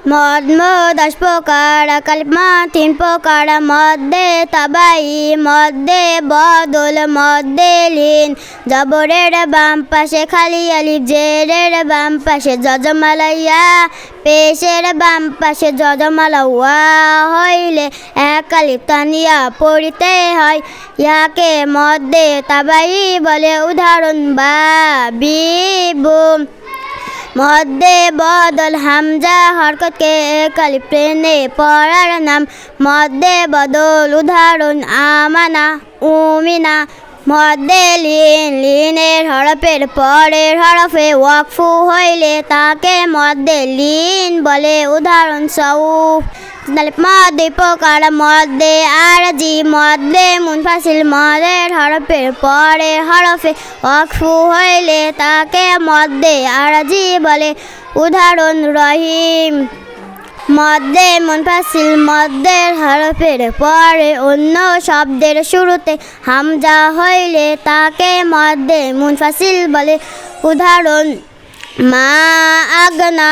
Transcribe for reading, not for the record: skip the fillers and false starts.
মদ 10 প্রকার, কালিমা 3 প্রকার, মধ্যে তাবাই, মধ্যে বদল, মধ্যে লিন, জবরের বাম পাশে খালি আলিফ, জেরের বাম পাশে যজমালা ইয়া, পেশের বাম পাশে যজমালা ওয়া হইলে এক আলিফ তানিয়া পড়িতে হয়। ইয়াকে মধ্যে তাবাই বলে। উদাহরণ বা বিবু, মধ্যে বদল, হামজা হরকতকে এক আলিফ টেনে পড়ার নাম মধ্যে বদল। উদাহরণ আমানা, উমিনা। মধ্যে লিন, লিনের হরফের পরের হরফে ওয়াকফু হইলে তাকে মধ্যে লিন বলে। উদাহরণ সৌফ। মদ 2 প্রকার, মধ্যে আরজি, মধ্যে মুনফাসিল, মদের হরফের পরের হরফে ওয়াকফু হইলে তাকে মধ্যে আরজি বলে। উদাহরণ রহিম। মধ্যে মুনফাসিল, মধ্যের হরফের পরে অন্য শব্দের শুরুতে হামজা হইলে তাকে মধ্যে মুনফাসিল বলে। উদাহরণ মা আগনা।